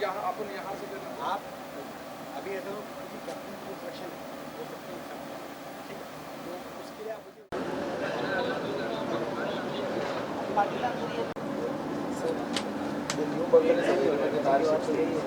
यहाँ अपन यहाँ से आप अभी अगर किसी कैप्टन की इंस्ट्रक्शन हो सकते हैं सब, ठीक है, तो उसके लिए आप मुझे पाटिला करिए सर। ये न्यू बंगले से भी होता है, सारी बात तो यही है।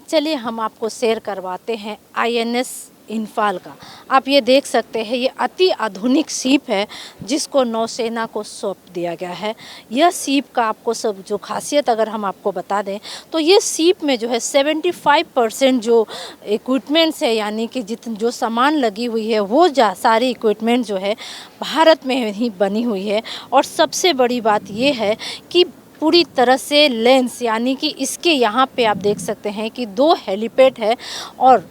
चलिए हम आपको शेयर करवाते हैं आईएनएस इम्फाल का। आप ये देख सकते हैं, ये अति आधुनिक शिप है जिसको नौसेना को सौंप दिया गया है। यह शिप का आपको सब जो खासियत अगर हम आपको बता दें तो ये शिप में जो है 75% जो इक्विपमेंट्स है, यानी कि जो सामान लगी हुई है वो सारी इक्विपमेंट जो है भारत में ही बनी हुई है। और सबसे बड़ी बात ये है कि पूरी तरह से लेंस, यानी कि इसके यहाँ पे आप देख सकते हैं कि 2 हेलीपैड है और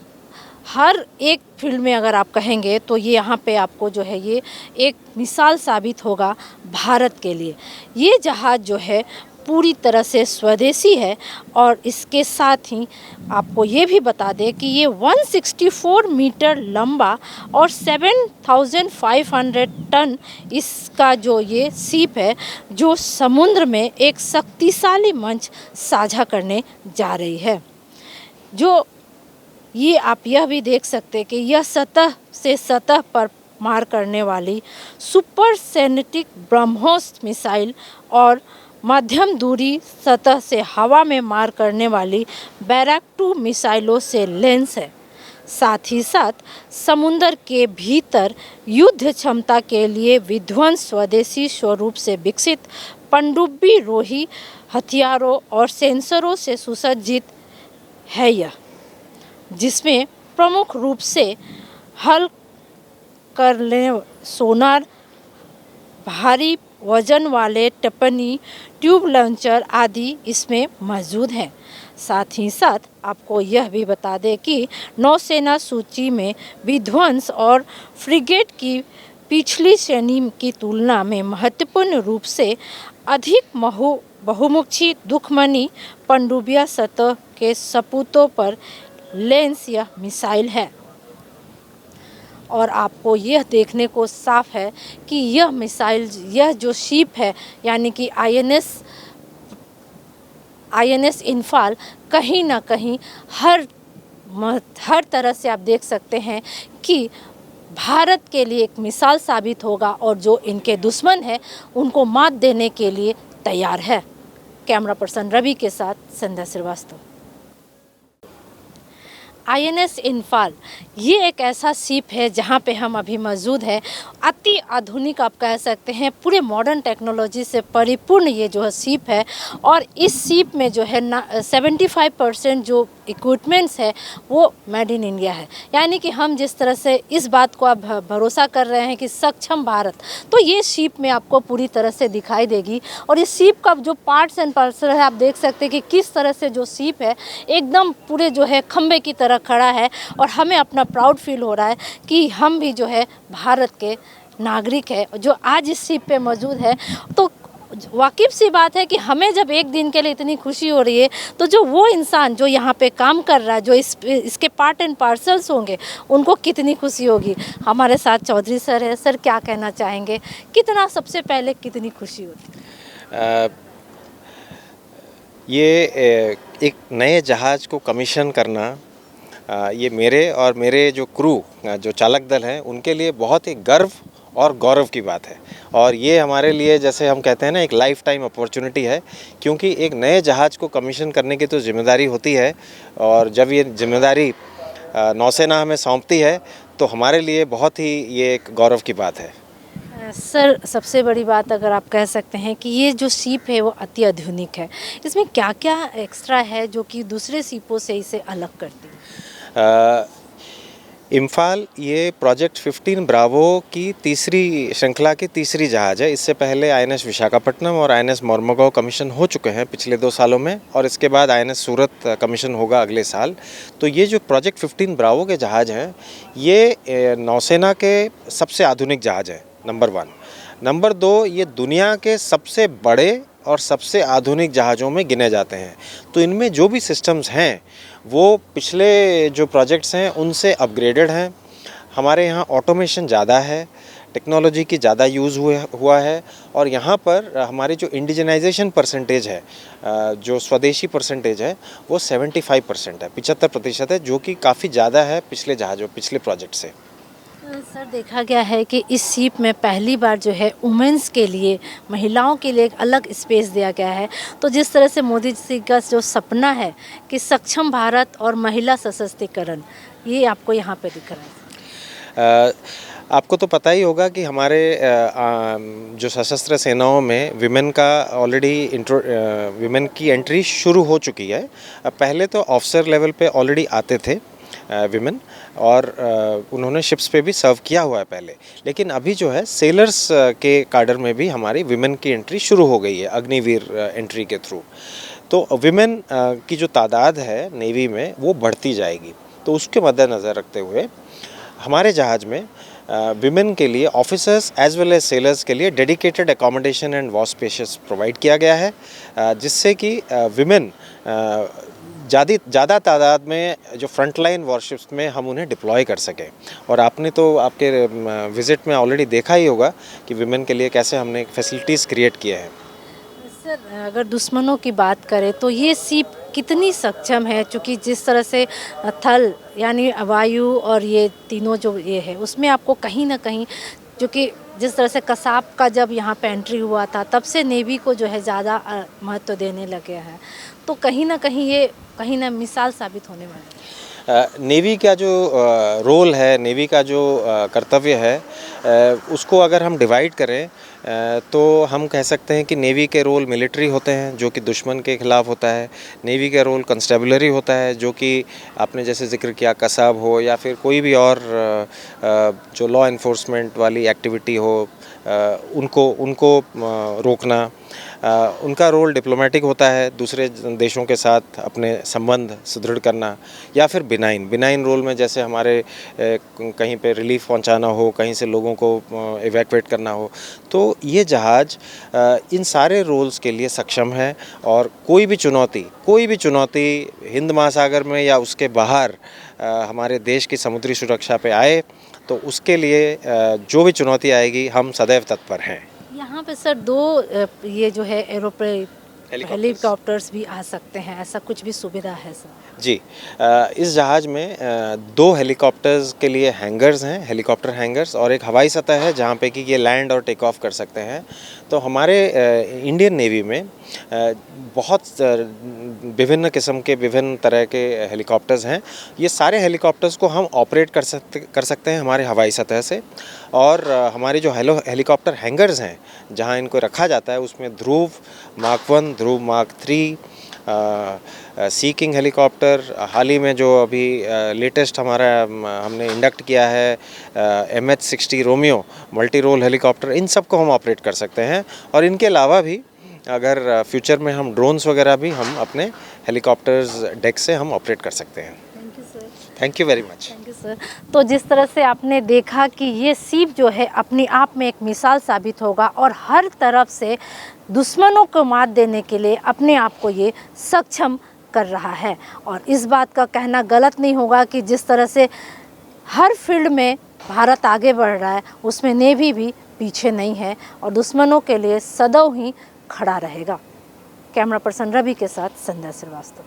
हर एक फील्ड में अगर आप कहेंगे तो ये यहाँ पे आपको जो है ये एक मिसाल साबित होगा भारत के लिए। ये जहाज़ जो है पूरी तरह से स्वदेशी है और इसके साथ ही आपको ये भी बता दें कि ये 164 मीटर लंबा और 7,500 टन इसका जो ये शिप है जो समुद्र में एक शक्तिशाली मंच साझा करने जा रही है। जो ये आप यह भी देख सकते हैं कि यह सतह से सतह पर मार करने वाली सुपरसोनिक ब्रह्मोस मिसाइल और मध्यम दूरी सतह से हवा में मार करने वाली बैरक 2 मिसाइलों से लैस है। साथ ही साथ समुद्र के भीतर युद्ध क्षमता के लिए विध्वंस स्वदेशी स्वरूप से विकसित पनडुब्बी रोही हथियारों और सेंसरों से सुसज्जित है यह, जिसमें प्रमुख रूप से हल करने सोनार, भारी वजन वाले टिप्पणी ट्यूब लॉन्चर आदि इसमें मौजूद हैं। साथ ही साथ आपको यह भी बता दें कि नौसेना सूची में विध्वंस और फ्रिगेट की पिछली श्रेणी की तुलना में महत्वपूर्ण रूप से अधिक बहुमुखी दुश्मनी पनडुब्बियां सतह के सपूतों पर लेंस यह मिसाइल है। और आपको यह देखने को साफ है कि यह मिसाइल, यह जो शिप है यानी कि आईएनएस इम्फाल कहीं ना कहीं हर तरह से आप देख सकते हैं कि भारत के लिए एक मिसाल साबित होगा और जो इनके दुश्मन हैं उनको मात देने के लिए तैयार है। कैमरा पर्सन रवि के साथ संध्या श्रीवास्तव। आईएनएस इम्फाल ये एक ऐसा शिप है जहाँ पे हम अभी मौजूद है। अति आधुनिक आप कह सकते हैं, पूरे मॉडर्न टेक्नोलॉजी से परिपूर्ण ये जो है शिप है। और इस शिप में जो है 75% जो इक्विपमेंट्स है वो मेड इन इंडिया है। यानी कि हम जिस तरह से इस बात को अब भरोसा कर रहे हैं कि सक्षम भारत, तो ये शिप में आपको पूरी तरह से दिखाई देगी। और इस शिप का जो पार्ट्स एंड पार्सल है आप देख सकते हैं कि किस तरह से जो शिप है एकदम पूरे जो है खंबे की तरह खड़ा है। और हमें अपना प्राउड फील हो रहा है कि हम भी जो है भारत के नागरिक है जो आज इस शिप पे मौजूद है। तो वाकिफ सी बात है कि हमें जब एक दिन के लिए इतनी खुशी हो रही है तो जो वो इंसान जो यहाँ पे काम कर रहा है, जो इसके पार्ट एंड पार्सल्स होंगे, उनको कितनी खुशी होगी। हमारे साथ चौधरी सर है। सर क्या कहना चाहेंगे, कितना सबसे पहले कितनी खुशी होती? ये एक नए जहाज़ को कमीशन करना ये मेरे और मेरे जो क्रू जो चालक दल हैं उनके लिए बहुत ही गर्व और गौरव की बात है। और ये हमारे लिए, जैसे हम कहते हैं ना, एक लाइफ टाइम अपॉर्चुनिटी है, क्योंकि एक नए जहाज़ को कमीशन करने की तो जिम्मेदारी होती है। और जब ये जिम्मेदारी नौसेना हमें सौंपती है तो हमारे लिए बहुत ही ये एक गौरव की बात है। सर सबसे बड़ी बात अगर आप कह सकते हैं कि ये जो शिप है वो अति आधुनिक है, इसमें क्या क्या एक्स्ट्रा है जो कि दूसरे शिपों से इसे अलग करती है? इम्फाल ये प्रोजेक्ट 15 ब्रावो की तीसरी श्रृंखला की तीसरी जहाज़ है। इससे पहले आईएनएस विशाखापट्टनम और आईएनएस मोरमुगांव कमीशन हो चुके हैं पिछले 2 सालों में, और इसके बाद आईएनएस सूरत कमीशन होगा अगले साल। तो ये जो प्रोजेक्ट 15 ब्रावो के जहाज़ हैं ये नौसेना के सबसे आधुनिक जहाज़ हैं, नंबर 1। नंबर 2, ये दुनिया के सबसे बड़े और सबसे आधुनिक जहाज़ों में गिने जाते हैं। तो इनमें जो भी सिस्टम्स हैं वो पिछले जो प्रोजेक्ट्स हैं उनसे अपग्रेडेड हैं। हमारे यहाँ ऑटोमेशन ज़्यादा है, टेक्नोलॉजी की ज़्यादा यूज़ हुआ है और यहाँ पर हमारी जो इंडिजनाइजेशन परसेंटेज है, जो स्वदेशी परसेंटेज है, वो 75% है, 75% है, जो कि काफ़ी ज़्यादा है पिछले प्रोजेक्ट से। सर देखा गया है कि इस सीप में पहली बार जो है वुमेंस के लिए, महिलाओं के लिए एक अलग स्पेस दिया गया है। तो जिस तरह से मोदी जी का जो सपना है कि सक्षम भारत और महिला सशक्तिकरण, ये आपको यहाँ पे दिख रहा है। आपको तो पता ही होगा कि हमारे जो सशस्त्र सेनाओं में विमेन का ऑलरेडी विमेन की एंट्री शुरू हो चुकी है। पहले तो ऑफिसर लेवल पे ऑलरेडी आते थे विमेन, और उन्होंने शिप्स पे भी सर्व किया हुआ है पहले, लेकिन अभी जो है सेलर्स के काडर में भी हमारी विमेन की एंट्री शुरू हो गई है अग्निवीर एंट्री के थ्रू। तो विमेन की जो तादाद है नेवी में वो बढ़ती जाएगी। तो उसके मद्देनज़र रखते हुए हमारे जहाज़ में विमेन के लिए officers as well as sailors के लिए dedicated accommodation and wash spaces provide किया गया है, जिससे कि विमेन ज़्यादा तादाद में जो फ्रंटलाइन वॉरशिप्स में हम उन्हें डिप्लॉय कर सकें। और आपने तो आपके विज़िट में ऑलरेडी देखा ही होगा कि विमेन के लिए कैसे हमने फैसिलिटीज़ क्रिएट किए हैं। सर अगर दुश्मनों की बात करें तो ये सीप कितनी सक्षम है, क्योंकि जिस तरह से थल यानी वायु और ये तीनों जो ये है उसमें आपको कहीं ना कहीं, क्योंकि जिस तरह से कसाब का जब यहाँ पे एंट्री हुआ था तब से नेवी को जो है ज़्यादा महत्व देने लगे हैं, तो कहीं ना कहीं ये कहीं ना मिसाल साबित होने वाली है। नेवी का जो रोल है, नेवी का जो कर्तव्य है, उसको अगर हम डिवाइड करें तो हम कह सकते हैं कि नेवी के रोल मिलिट्री होते हैं जो कि दुश्मन के खिलाफ होता है। नेवी का रोल कंस्टेबलरी होता है जो कि आपने जैसे जिक्र किया कसाब हो या फिर कोई भी और जो लॉ इन्फोर्समेंट वाली एक्टिविटी हो, उनको रोकना। उनका रोल डिप्लोमेटिक होता है, दूसरे देशों के साथ अपने संबंध सुदृढ़ करना, या फिर बिनाइन रोल में जैसे हमारे कहीं पे रिलीफ पहुंचाना हो, कहीं से लोगों को इवैक्यूएट करना हो। तो ये जहाज़ इन सारे रोल्स के लिए सक्षम है और कोई भी चुनौती हिंद महासागर में या उसके बाहर हमारे देश की समुद्री सुरक्षा पे आए तो उसके लिए जो भी चुनौती आएगी हम सदैव तत्पर हैं। यहाँ पे सर दो ये जो है एरोप्लेन हेलीकॉप्टर्स भी आ सकते हैं, ऐसा कुछ भी सुविधा है सर? जी, इस जहाज़ में 2 हेलीकॉप्टर्स के लिए हैंगर्स हैं, हेलीकॉप्टर हैंगर्स, और एक हवाई सतह है जहाँ पे कि ये लैंड और टेक ऑफ कर सकते हैं। तो हमारे इंडियन नेवी में बहुत विभिन्न किस्म के विभिन्न तरह के हेलीकॉप्टर्स हैं। ये सारे हेलीकॉप्टर्स को हम ऑपरेट कर सकते हैं हमारे हवाई सतह से। और हमारे जो हेलीकॉप्टर हैंगर्स हैं जहाँ इनको रखा जाता है उसमें Dhruv mark 1, Dhruv mark 3, sea king helicopter, हाल ही में जो अभी लेटेस्ट हमने इंडक्ट किया है MH-60 Romeo multi role helicopter, इन सब को हम ऑपरेट कर सकते हैं। और इनके अलावा भी अगर फ्यूचर में हम ड्रोन्स वगैरह भी हम अपने हेलीकॉप्टर्स डेक से हम ऑपरेट कर सकते हैं। Thank you sir. Thank you very much. Thank you sir. तो जिस तरह से आपने देखा कि ये सीप जो है अपने आप में एक मिसाल साबित होगा और हर तरफ से दुश्मनों को मात देने के लिए अपने आप को ये सक्षम कर रहा है। और इस बात का कहना गलत नहीं होगा कि जिस तरह से हर फील्ड में भारत आगे बढ़ रहा है उसमें नेवी भी पीछे नहीं है और दुश्मनों के लिए सदैव ही खड़ा रहेगा। कैमरा पर्सन रवि के साथ संध्या श्रीवास्तव।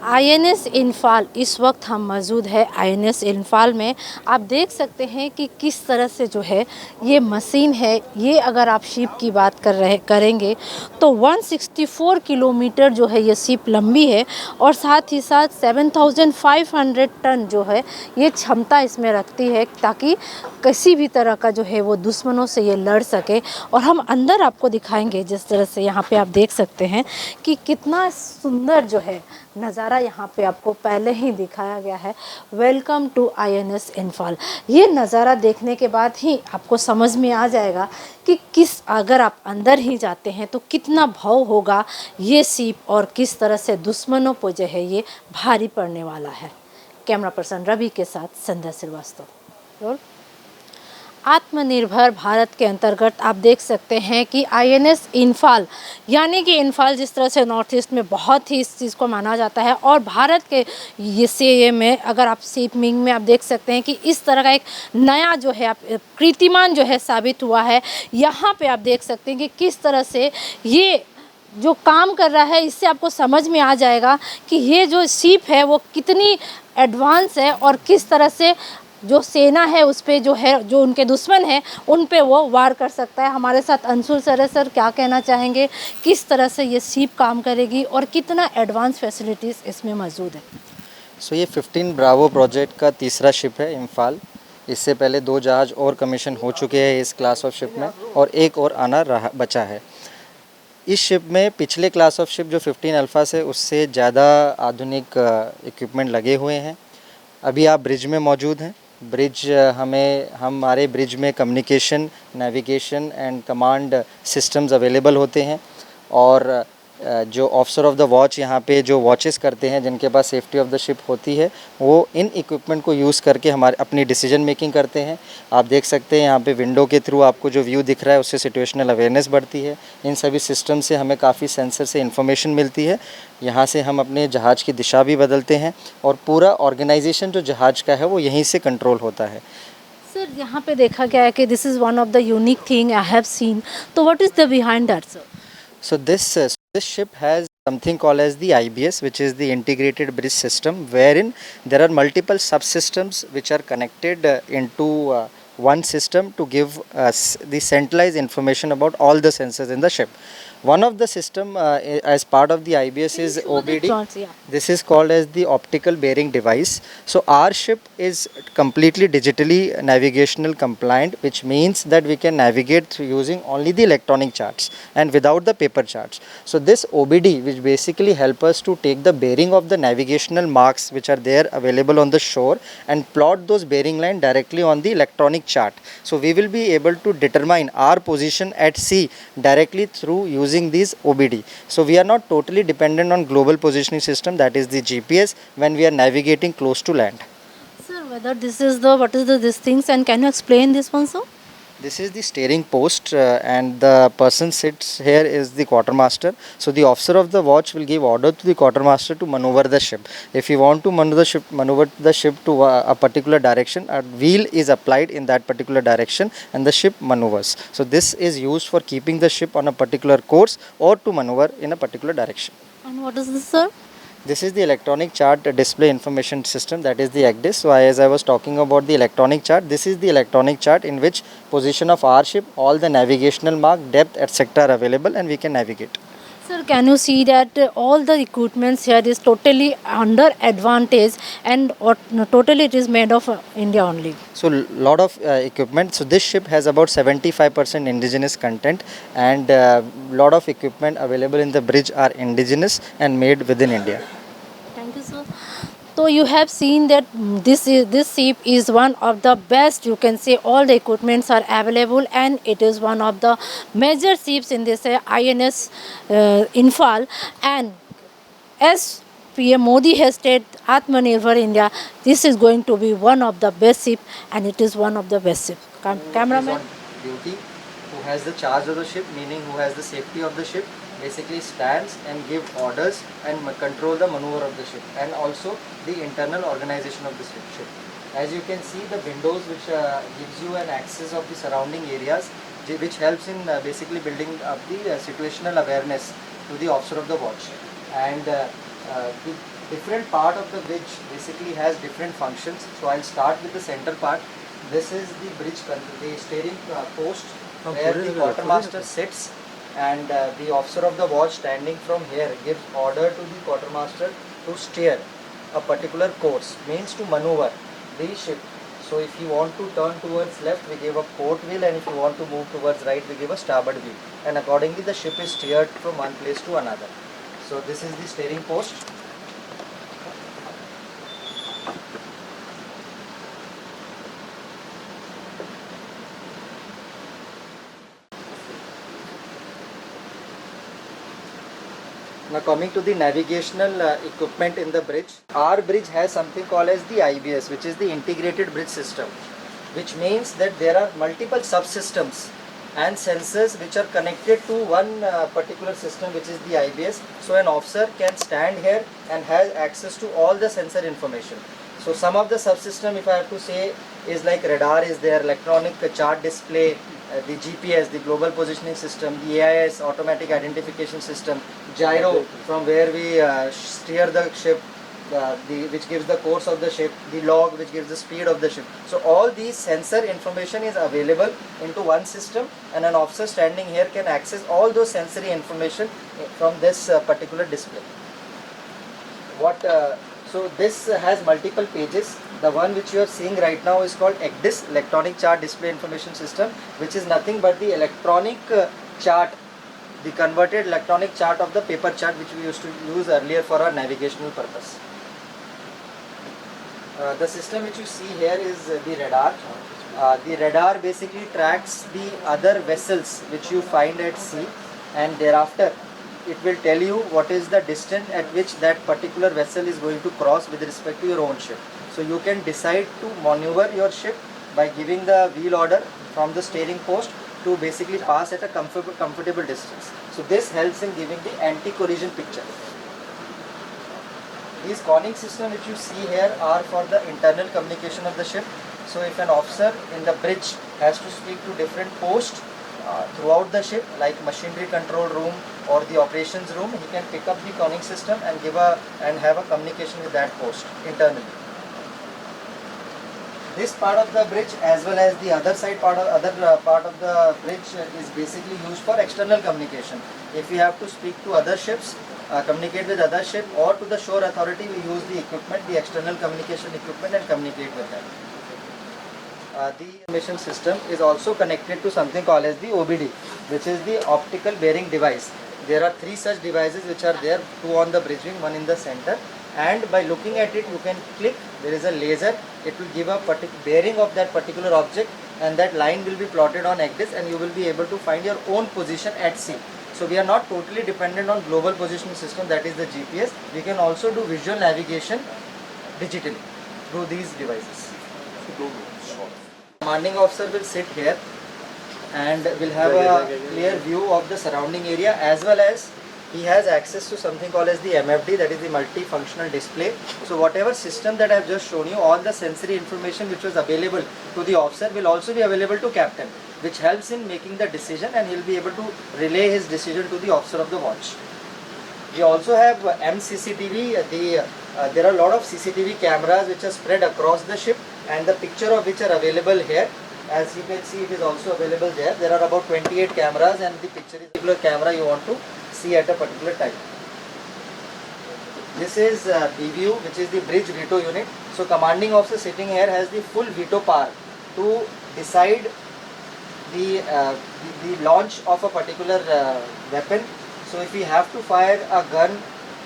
INS इम्फाल, इस वक्त हम मौजूद है INS इम्फाल में। आप देख सकते हैं कि किस तरह से जो है ये मशीन है, ये अगर आप शिप की बात करेंगे तो 164 किलोमीटर जो है ये शिप लंबी है और साथ ही साथ 7500 टन जो है ये क्षमता इसमें रखती है ताकि किसी भी तरह का जो है वो दुश्मनों से ये लड़ सके। और हम अंदर आपको दिखाएंगे जिस तरह से यहाँ पे आप देख सकते हैं कि कितना सुंदर जो है नज़ारा यहाँ पे आपको पहले ही दिखाया गया है। Welcome to INS Imphal. ये नज़ारा देखने के बाद ही आपको समझ में आ जाएगा कि अगर आप अंदर ही जाते हैं तो कितना भाव होगा ये सीप और किस तरह से दुश्मनों पर जो है ये भारी पड़ने वाला है। कैमरा पर्सन रवि के साथ संध्या श्रीवास्तव। आत्मनिर्भर भारत के अंतर्गत आप देख सकते हैं कि आईएनएस इम्फाल, यानी कि इम्फाल जिस तरह से नॉर्थ ईस्ट में बहुत ही इस चीज़ को माना जाता है, और भारत के ये में अगर आप शिपिंग में आप देख सकते हैं कि इस तरह का एक नया जो है आप कीर्तिमान जो है साबित हुआ है। यहाँ पे आप देख सकते हैं कि किस तरह से ये जो काम कर रहा है, इससे आपको समझ में आ जाएगा कि ये जो शिप है वो कितनी एडवांस है और किस तरह से जो सेना है उस पे जो है, जो उनके दुश्मन हैं उन पे वो वार कर सकता है। हमारे साथ अंशुल सर है। सर, क्या कहना चाहेंगे, किस तरह से ये शिप काम करेगी और कितना एडवांस फैसिलिटीज़ इसमें मौजूद है? सो ये 15 ब्रावो प्रोजेक्ट का तीसरा शिप है इम्फाल। इससे पहले 2 जहाज और कमीशन हो चुके हैं इस क्लास ऑफ शिप में, और एक और आना बचा है। इस शिप में पिछले क्लास ऑफ शिप जो 15 अल्फ़ा से उससे ज़्यादा आधुनिक इक्विपमेंट लगे हुए हैं। अभी आप ब्रिज में मौजूद हैं। ब्रिज हमारे ब्रिज में communication, navigation and command systems available होते हैं, और जो ऑफिसर ऑफ द वॉच यहाँ पे जो वॉचेस करते हैं, जिनके पास सेफ्टी ऑफ द शिप होती है, वो इन इक्विपमेंट को यूज़ करके अपनी डिसीजन मेकिंग करते हैं। आप देख सकते हैं यहाँ पे विंडो के थ्रू आपको जो व्यू दिख रहा है उससे सिचुएशनल अवेयरनेस बढ़ती है। इन सभी सिस्टम से हमें काफ़ी सेंसर से इन्फॉर्मेशन मिलती है। यहाँ से हम अपने जहाज़ की दिशा भी बदलते हैं, और पूरा ऑर्गेनाइजेशन जो जहाज़ का है वो यहीं से कंट्रोल होता है। सर, यहाँ पे देखा गया है कि this is one of the unique thing I have seen, तो what is the behind that sir? So this ship has something called as the IBS, which is the integrated bridge system, wherein there are multiple subsystems which are connected into one system to give the centralized information about all the sensors in the ship. One of the system as part of the IBS is OBD. This is called as the optical bearing device. So our ship is completely digitally navigational compliant, which means that we can navigate through using only the electronic charts and without the paper charts. So this OBD, which basically help us to take the bearing of the navigational marks which are there available on the shore and plot those bearing line directly on the electronic chart. So we will be able to determine our position at sea directly through using these OBD. So we are not totally dependent on global positioning system, that is the GPS, when we are navigating close to land. Sir, whether this is what is these things, and can you explain this one, sir? This is the steering post and the person sits here is the quartermaster. So the officer of the watch will give order to the quartermaster to maneuver the ship. If you want to maneuver the ship to a particular direction, a wheel is applied in that particular direction and the ship maneuvers. So this is used for keeping the ship on a particular course or to maneuver in a particular direction. And what is this, sir? This is the electronic chart display information system, that is the ECDIS. So as I was talking about the electronic chart, this is the electronic chart in which position of our ship, all the navigational mark, depth, etc. are available and we can navigate. Sir, can you see that all the equipments here is totally under advantage and totally it is made of India only? So lot of equipment. So this ship has about 75% indigenous content, and lot of equipment available in the bridge are indigenous and made within India. Thank you, sir. So you have seen that this ship is one of the best, you can say all the equipments are available, and it is one of the major ships in this INS Infal. And as PM Modi has stated, Atmanirbhar India, this is going to be one of the best ship, and it is one of the best ship. Cameraman. Duty, who has the charge of the ship, meaning who has the safety of the ship, basically stands and give orders and control the maneuver of the ship, and also the internal organization of the ship. As you can see, the windows which gives you an access of the surrounding areas, which helps in basically building up the situational awareness to the officer of the watch. And the different part of the bridge basically has different functions. So I'll start with the center part. This is the bridge, the steering post, where the quartermaster sits, and the officer of the watch standing from here gives order to the quartermaster to steer a particular course, means to maneuver the ship. So if you want to turn towards left, we give a port wheel, and if you want to move towards right, we give a starboard wheel, and accordingly the ship is steered from one place to another. So this is the steering post. Now coming to the navigational equipment in the bridge, our bridge has something called as the IBS, which is the integrated bridge system. which means that there are multiple subsystems and sensors which are connected to one particular system, which is the IBS. So an officer can stand here and has access to all the sensor information. So some of the subsystem, if I have to say, is like radar is there, electronic chart display, the GPS, the global positioning system, the AIS, automatic identification system, gyro, from where we steer the ship, which gives the course of the ship, the log which gives the speed of the ship. So all these sensor information is available into one system, and an officer standing here can access all those sensory information from this particular display. So this has multiple pages. The one which you are seeing right now is called ECDIS, Electronic Chart Display Information System, which is nothing but the electronic chart, the converted electronic chart of the paper chart which we used to use earlier for our navigational purpose. The system which you see here is the radar. The radar basically tracks the other vessels which you find at sea, and thereafter it will tell you what is the distance at which that particular vessel is going to cross with respect to your own ship. So you can decide to maneuver your ship by giving the wheel order from the steering post to basically pass at a comfortable distance. So this helps in giving the anti-collision picture. These conning systems which you see here are for the internal communication of the ship. So if an officer in the bridge has to speak to different posts throughout the ship, like machinery control room or the operations room, he can pick up the conning system and have a communication with that post internally. This part of the bridge, as well as the other part of the bridge, is basically used for external communication. If we have to speak to other ships, communicate with other ship, or to the shore authority, we use the equipment, the external communication equipment, and communicate with them. The information system is also connected to something called as the OBD, which is the optical bearing device. There are 3 such devices which are there, 2 on the bridge wing, 1 in the center, and by looking at it you can click, there is a laser, it will give a bearing of that particular object, and that line will be plotted on ECDIS, and you will be able to find your own position at sea. So we are not totally dependent on global positioning system, that is the GPS. We can also do visual navigation digitally through these devices. Commanding officer will sit here and will have a clear view of the surrounding area, as well as he has access to something called as the MFD, that is the multifunctional display. So whatever system that I have just shown you, all the sensory information which was available to the officer will also be available to captain, which helps in making the decision, and he will be able to relay his decision to the officer of the watch. We also have MCCTV. There are a lot of CCTV cameras which are spread across the ship, and the picture of which are available here. As you can see, it is also available there. There are about 28 cameras, and the picture is a particular camera you want to see at a particular time. This is BVU, which is the bridge veto unit. So commanding officer sitting here has the full veto power to decide the launch of a particular weapon. So if we have to fire a gun,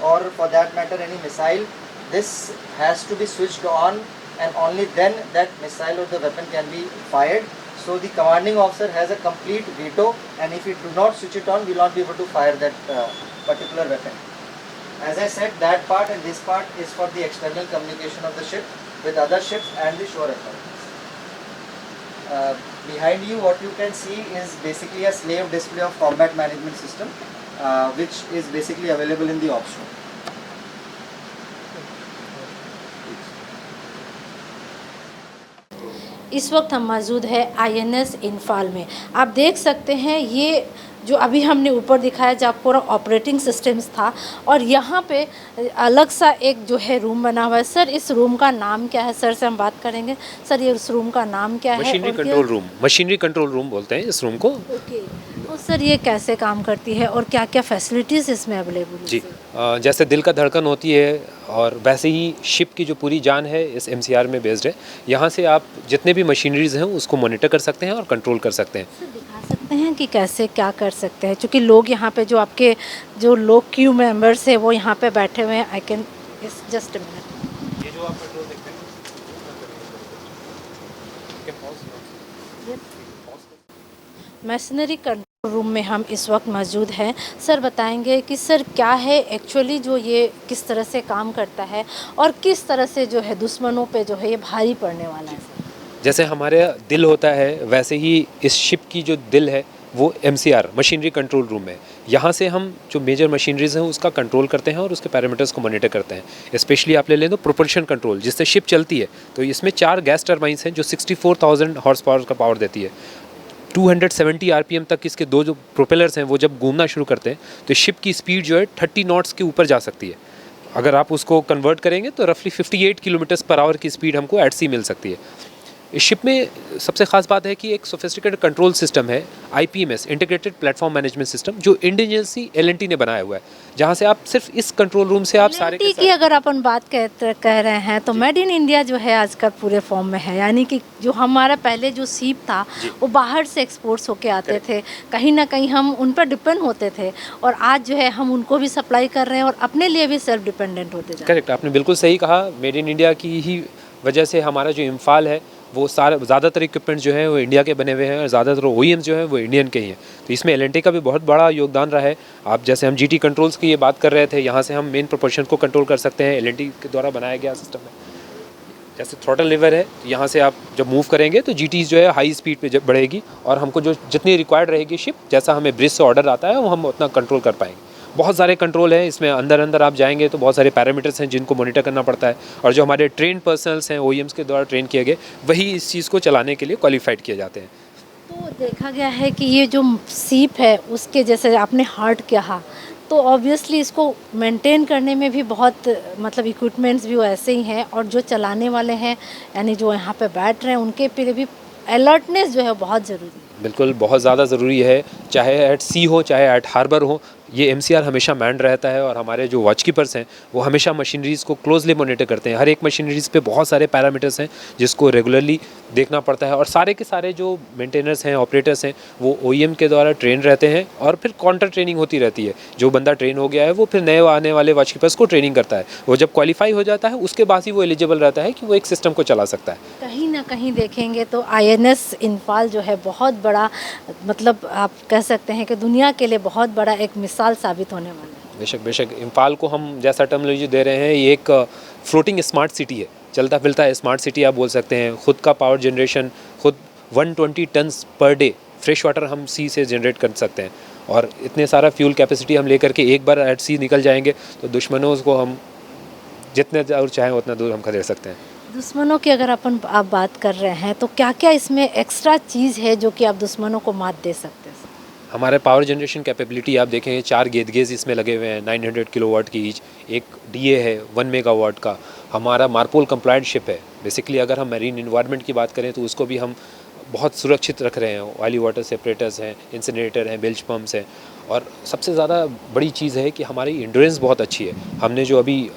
or for that matter any missile, this has to be switched on, and only then that missile or the weapon can be fired. So the commanding officer has a complete veto, and if we do not switch it on, we will not be able to fire that particular weapon. As I said, that part and this part is for the external communication of the ship with other ships and the shore authorities. Behind you, what you can see is basically a slave display of combat management system, which is basically available in the ops room. इस वक्त हम मौजूद है INS Imphal में। आप देख सकते हैं ये जो अभी हमने ऊपर दिखाया जहाँ पूरा ऑपरेटिंग सिस्टम्स था, और यहाँ पे अलग सा एक जो है रूम बना हुआ है। सर, इस रूम का नाम क्या है? सर से हम बात करेंगे। सर, ये इस रूम का नाम क्या है? मशीनरी कंट्रोल रूम बोलते हैं इस रूम को। ओके, तो सर ये कैसे काम करती है और क्या क्या फैसिलिटीज़ इसमें अवेलेबल है? जी, जैसे दिल का धड़कन होती है, और वैसे ही शिप की जो पूरी जान है इस MCR में बेस्ड है। यहाँ से आप जितने भी मशीनरीज हैं उसको मॉनिटर कर सकते हैं और कंट्रोल कर सकते हैं। सर, दिखा सकते हैं कि कैसे क्या कर सकते हैं, क्योंकि लोग यहाँ पे जो आपके जो लोग क्यू मेंबर्स है वो यहाँ पे बैठे हुए हैं। I can just a minute. ये जो आप कंट्रोल देखते हैं, मशीनरी कंट्रोल रूम में हम इस वक्त मौजूद हैं। सर बताएंगे कि सर क्या है एक्चुअली जो ये किस तरह से काम करता है और किस तरह से जो है दुश्मनों पे जो है ये भारी पड़ने वाला है? जैसे हमारे दिल होता है वैसे ही इस शिप की जो दिल है वो MCR मशीनरी कंट्रोल रूम है। यहाँ से हम जो मेजर मशीनरीज हैं उसका कंट्रोल करते हैं और उसके पैरामीटर्स को मॉनिटर करते हैं। स्पेशली आप ले लें तो प्रोपल्शन कंट्रोल, जिससे शिप चलती है, तो इसमें 4 गैस टर्बाइंस हैं जो 64,000 हॉर्स पावर का पावर देती है। 270 RPM तक इसके 2 जो प्रोपेलर्स हैं वो जब घूमना शुरू करते हैं तो शिप की स्पीड जो है 30 नॉट्स के ऊपर जा सकती है। अगर आप उसको कन्वर्ट करेंगे तो रफली 58 किलोमीटर्स पर आवर की स्पीड हमको एट सी मिल सकती है। इस शिप में सबसे खास बात है कि एक सोफिस्टिकेटेड कंट्रोल सिस्टम है, IPMS integrated platform management system, जो इंडिजिनियसली L&T ने बनाया हुआ है, जहाँ से आप सिर्फ इस कंट्रोल रूम से आप सारे L&T की अगर अपन बात कह रहे हैं तो मेड इन इंडिया जो है आजकल पूरे फॉर्म में है, यानी कि जो हमारा पहले जो सीप था वो बाहर से एक्सपोर्ट्स होके आते थे, कहीं ना कहीं हम उन पर डिपेंड होते थे, और आज जो है हम उनको भी सप्लाई कर रहे हैं और अपने लिए भी सेल्फ डिपेंडेंट होते जा रहे हैं। करेक्ट, आपने बिल्कुल सही कहा। मेड इन इंडिया की ही वजह से हमारा जो इम्फाल है वो सारे ज़्यादातर इक्विपमेंट जो है वो इंडिया के बने हुए हैं और ज़्यादातर OEMs जो है वो इंडियन के ही हैं। तो इसमें L&T का भी बहुत बड़ा योगदान रहा है। आप जैसे हम GT कंट्रोल्स की ये बात कर रहे थे, यहाँ से हम मेन प्रोपोर्शन को कंट्रोल कर सकते हैं, L&T के द्वारा बनाया गया सिस्टम है। जैसे थ्रॉटल लीवर है, यहाँ से आप जब मूव करेंगे तो GT जो है हाई स्पीड पे जब बढ़ेगी और हमको जो जितनी रिक्वायर्ड रहेगी शिप, जैसा हमें ब्रिज से ऑर्डर आता है वो हम उतना कंट्रोल कर पाएंगे। बहुत सारे कंट्रोल हैं इसमें, अंदर आप जाएंगे तो बहुत सारे पैरामीटर्स हैं जिनको मॉनिटर करना पड़ता है, और जो हमारे ट्रेन पर्सनल्स हैं OEMs के द्वारा ट्रेन किए गए वही इस चीज़ को चलाने के लिए क्वालिफाइड किए जाते हैं। तो देखा गया है कि ये जो सीप है उसके जैसे आपने हार्ट कहा, तो ऑब्वियसली इसको मेंटेन करने में भी बहुत मतलब इक्विपमेंट्स भी वैसे ही हैं, और जो चलाने वाले हैं यानी जो यहाँ पे बैठ रहे हैं उनके पे भी अलर्टनेस जो है बहुत ज़रूरी है। बिल्कुल, बहुत ज़्यादा ज़रूरी है, चाहे एट सी हो चाहे एट हार्बर हो, ये MCR हमेशा मैंड रहता है, और हमारे जो वॉच कीपर्स हैं वो हमेशा मशीनरीज़ को क्लोजली मॉनिटर करते हैं। हर एक मशीनरीज़ पे बहुत सारे पैरामीटर्स हैं जिसको रेगुलरली देखना पड़ता है, और सारे के सारे जो मेंटेनर्स हैं, ऑपरेटर्स हैं, वो OEM के द्वारा ट्रेन रहते हैं, और फिर काउंटर ट्रेनिंग होती रहती है। जो बंदा ट्रेन हो गया है वो फिर नए आने वाले वॉच कीपर्स को ट्रेनिंग करता है। वो जब क्वालिफाई हो जाता है उसके बाद ही वो एलिजिबल रहता है कि वो एक सिस्टम को चला सकता है। कहीं ना कहीं देखेंगे तो INS इम्फाल जो है बहुत बड़ा, मतलब आप कह सकते हैं कि दुनिया के लिए बहुत बड़ा एक मिसाल साबित होने वाला है। बेशक इम्फाल को हम जैसा टर्मिनोलॉजी दे रहे हैं, ये एक फ्लोटिंग स्मार्ट सिटी है, चलता फिरता है स्मार्ट सिटी आप बोल सकते हैं। खुद का पावर जनरेशन, खुद 120 turns per day fresh water हम सी से जनरेट कर सकते हैं, और इतने सारा फ्यूल कैपेसिटी हम लेकर के एक बार एट सी निकल जाएंगे तो दुश्मनों को हम जितने दूर चाहें उतना दूर हम खदेड़ सकते हैं। दुश्मनों की अगर आप बात कर रहे हैं तो क्या क्या इसमें एक्स्ट्रा चीज़ है जो कि आप दुश्मनों को मात दे सकते हैं? हमारे पावर जनरेशन कैपेबिलिटी आप देखेंगे, 4 गेज इसमें लगे हुए हैं 900 किलोवाट की ईच, एक DA है 1 मेगावाट का, हमारा मार्पोल कंप्लाइंट शिप है। बेसिकली अगर हम मैरीन इन्वायरमेंट की बात करें तो उसको भी हम बहुत सुरक्षित रख रहे हैं। ऑयली वाटर सेपरेटर्स हैं, इंसिनरेटर हैं, बिल्च पम्प्स हैं, और सबसे ज़्यादा बड़ी चीज़ है कि हमारी एंड्योरेंस बहुत अच्छी है। हमने जो अभी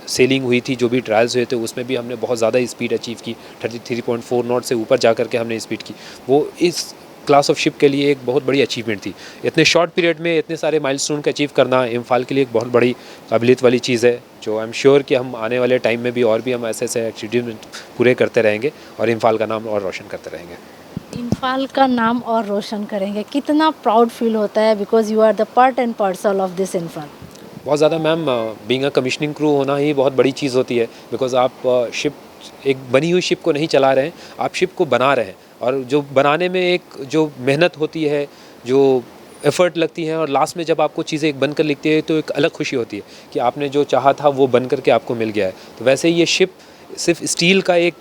सेलिंग हुई थी, जो भी ट्रायल्स हुए थे, उसमें भी हमने बहुत ज़्यादा स्पीड अचीव की, 33.4 नॉट से ऊपर जा कर के हमने स्पीड की। वो इस क्लास ऑफ शिप के लिए एक बहुत बड़ी अचीवमेंट थी। इतने शॉर्ट पीरियड में इतने सारे माइलस्टोन का अचीव करना इम्फाल के लिए एक बहुत बड़ी काबिलियत वाली चीज़ है, जो आई एम श्योर कि हम आने वाले टाइम में भी और भी हम ऐसे अचीवमेंट पूरे करते रहेंगे और इम्फाल का नाम और रोशन करते रहेंगे। इम्फाल का नाम और रोशन करेंगे, कितना प्राउड फील होता है, because you are the part and parcel of this Imphal. बहुत ज़्यादा ma'am, being a commissioning crew होना ही बहुत बड़ी चीज़ होती है, बिकॉज आप शिप, एक बनी हुई शिप को नहीं चला रहे हैं, आप शिप को बना रहे हैं, और जो बनाने में एक जो मेहनत होती है, जो एफ़र्ट लगती है, और लास्ट में जब आपको चीज़ें एक बनकर लिखती है तो एक अलग खुशी होती है कि आपने जो चाहा था वो बन करके आपको मिल गया है। तो वैसे ही ये शिप सिर्फ स्टील का एक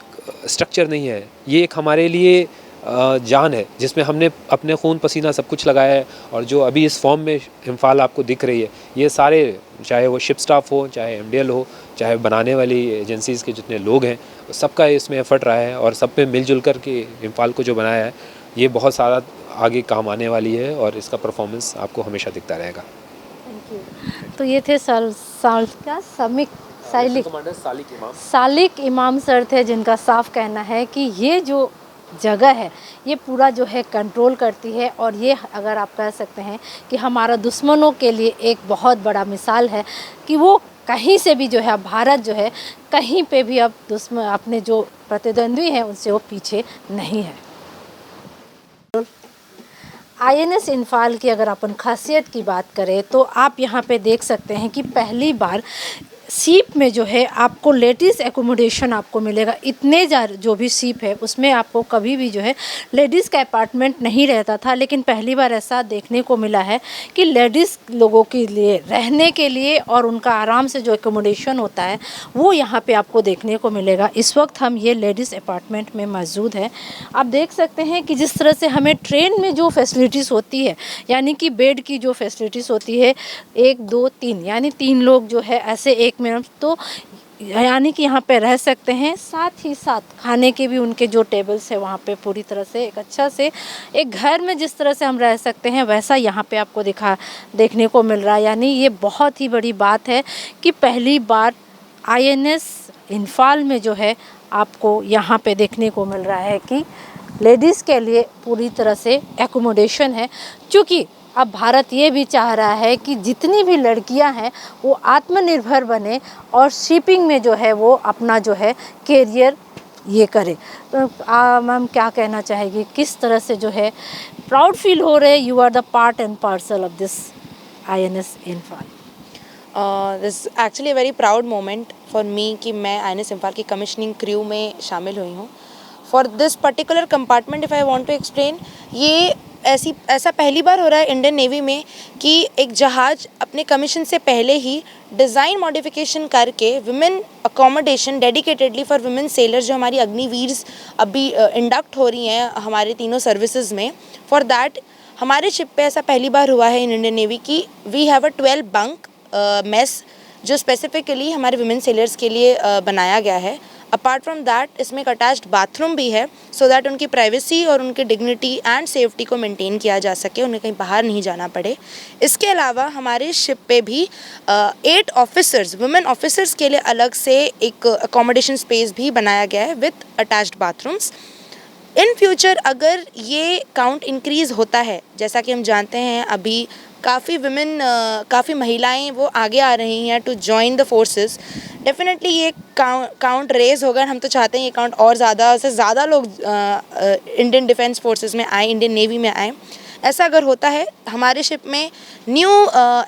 स्ट्रक्चर नहीं है, ये एक हमारे लिए जान है, जिसमें हमने अपने खून पसीना सब कुछ लगाया है, और जो अभी इस फॉर्म में इम्फाल आपको दिख रही है, ये सारे, चाहे वो शिप स्टाफ हो, चाहे MDL हो, चाहे बनाने वाली एजेंसीज़ के जितने लोग हैं, सबका इसमें एफर्ट रहा है, और सब पे मिलजुल कर के इम्फाल को जो बनाया है, ये बहुत सारा आगे काम आने वाली है, और इसका परफॉर्मेंस आपको हमेशा दिखता रहेगा। Thank you. तो ये थे सालिक इमाम सर थे, जिनका साफ कहना है कि ये जो जगह है ये पूरा जो है कंट्रोल करती है, और ये अगर आप कह सकते हैं कि हमारा दुश्मनों के लिए एक बहुत बड़ा मिसाल है कि वो कहीं से भी जो है, भारत जो है कहीं पे भी अब दुश्मन, अपने जो प्रतिद्वंद्वी हैं उनसे वो पीछे नहीं है। INS इम्फाल की अगर अपन खासियत की बात करें तो आप यहाँ पे देख सकते हैं कि पहली बार सीप में जो है आपको लेडीज़ एकोमोडेशन आपको मिलेगा। इतने जो भी सीप है उसमें आपको कभी भी जो है लेडीज़ का अपार्टमेंट नहीं रहता था, लेकिन पहली बार ऐसा देखने को मिला है कि लेडीज़ लोगों के लिए रहने के लिए और उनका आराम से जो एकोमोडेशन होता है वो यहाँ पे आपको देखने को मिलेगा। इस वक्त हम ये लेडीज़ अपार्टमेंट में मौजूद है। आप देख सकते हैं कि जिस तरह से हमें ट्रेन में जो फैसिलिटीज़ होती है, यानी कि बेड की जो फैसिलिटीज़ होती है 1 2 3, यानी 3 लोग जो है ऐसे एक में तो यानी कि यहाँ पे रह सकते हैं। साथ ही साथ खाने के भी उनके जो टेबल्स है वहाँ पे पूरी तरह से एक अच्छा से एक घर में जिस तरह से हम रह सकते हैं वैसा यहाँ पे आपको देखने को मिल रहा है। यानी ये बहुत ही बड़ी बात है कि पहली बार INS इम्फाल में जो है आपको यहाँ पे देखने को मिल रहा है कि लेडीज़ के लिए पूरी तरह से एकोमोडेशन है। क्योंकि अब भारत ये भी चाह रहा है कि जितनी भी लड़कियां हैं वो आत्मनिर्भर बने और शिपिंग में जो है वो अपना जो है कैरियर ये करे। तो मैम क्या कहना चाहेगी, किस तरह से जो है प्राउड फील हो रहे, you are the part and parcel of this INS Imphal? This actually very proud moment for me कि मैं INS इम्फाल की कमिश्निंग क्रू में शामिल हुई हूँ। For this particular compartment if I want to explain, ये ऐसा पहली बार हो रहा है इंडियन नेवी में कि एक जहाज़ अपने कमीशन से पहले ही डिज़ाइन मॉडिफिकेशन करके women accommodation dedicatedly for women sellers जो हमारी अग्निवीर्स अभी इंडक्ट हो रही हैं हमारे तीनों सर्विसेज में, फॉर दैट हमारे शिप पे ऐसा पहली बार हुआ है इन इंडियन नेवी की we have a 12 bunk mess जो स्पेसिफिकली हमारे विमेन सेलर्स के लिए बनाया गया है। अपार्ट फ्रॉम दैट इसमें एक अटैच्ड बाथरूम भी है सो दैट उनकी प्राइवेसी और उनकी डिग्निटी एंड सेफ्टी को मेंटेन किया जा सके, उन्हें कहीं बाहर नहीं जाना पड़े। इसके अलावा हमारे शिप पे भी 8 ऑफिसर्स वुमेन ऑफिसर्स के लिए अलग से एक अकोमोडेशन स्पेस भी बनाया गया है with attached bathrooms. In future अगर ये काउंट इंक्रीज़ होता है, जैसा कि हम जानते हैं अभी काफ़ी महिलाएं वो आगे आ रही हैं to join the forces, definitely ये काउंट रेज होगा। हम तो चाहते हैं ये काउंट और ज़्यादा से ज़्यादा लोग इंडियन डिफेंस फोर्सेस में आए, इंडियन नेवी में आए। ऐसा अगर होता है हमारे शिप में न्यू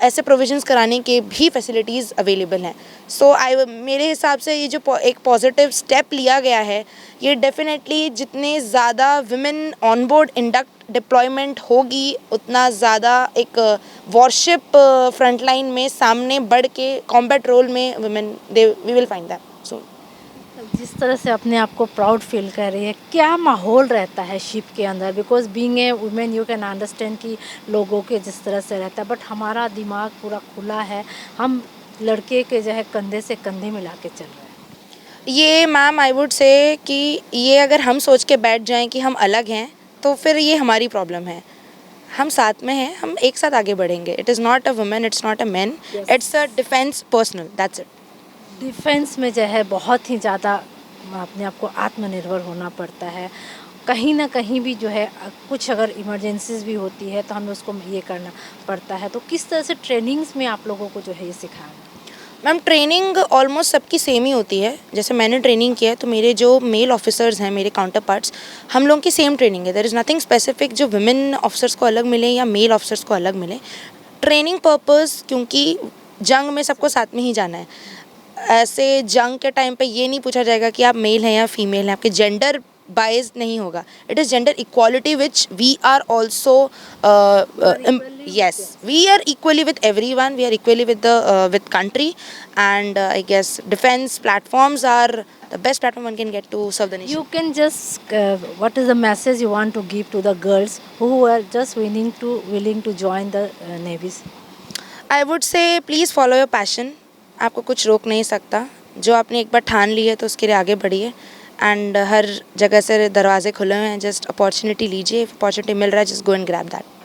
ऐसे प्रोविजंस कराने के भी फैसिलिटीज़ अवेलेबल हैं। सो मेरे हिसाब से ये जो एक पॉजिटिव स्टेप लिया गया है ये डेफिनेटली जितने ज़्यादा women on board induct deployment होगी उतना ज़्यादा एक वॉरशिप फ्रंटलाइन में सामने बढ़ के कॉम्बैट रोल में women we will find that. So जिस तरह से अपने आप को प्राउड फील कर रही है, क्या माहौल रहता है शिप के अंदर? Because being a women you can understand कि लोगों के जिस तरह से रहता है, बट हमारा दिमाग पूरा खुला है, हम लड़के के जो है कंधे से कंधे मिला के चल रहे हैं। ये मैम आई वुड से कि ये अगर हम सोच के बैठ जाएं कि हम अलग हैं तो फिर ये हमारी प्रॉब्लम है। हम साथ में हैं, हम एक साथ आगे बढ़ेंगे। It is not a women, it's not a man, it's a defence personnel, that's it. Defence में जो है बहुत ही ज़्यादा अपने आप को आत्मनिर्भर होना पड़ता है। कहीं ना कहीं भी जो है कुछ अगर इमरजेंसीज भी होती है तो हमें उसको ये करना पड़ता है। तो किस तरह से ट्रेनिंग्स में आप लोगों को जो है ये सिखाया? मैम ट्रेनिंग ऑलमोस्ट सबकी सेम ही होती है। जैसे मैंने ट्रेनिंग किया है तो मेरे जो मेल ऑफिसर्स हैं, मेरे काउंटर पार्ट्स, हम लोगों की सेम ट्रेनिंग है। देयर इज़ नथिंग स्पेसिफिक जो विमेन ऑफिसर्स को अलग मिले या मेल ऑफिसर्स को अलग मिले। ट्रेनिंग पर्पस क्योंकि जंग में सबको साथ में ही जाना है। ऐसे जंग के टाइम पे ये नहीं पूछा जाएगा कि आप मेल हैं या फीमेल हैं, आपके जेंडर बाइज नहीं होगा। It is gender equality which we are also yes, we are equally with everyone, we are equally with country, and I guess defense platforms are the best platform one can get to serve the nation. You can just what is the message you want to give to the girls who are just willing to join the navies? I would say please follow your passion. आपको कुछ रोक नहीं सकता। जो आपने एक बार ठान ली है तो उसके लिए आगे बढ़िए, एंड हर जगह से दरवाजे खुले हुए हैं, जस्ट अपॉर्चुनिटी लीजिए। अपॉर्चुनिटी मिल रहा है, just go and grab that.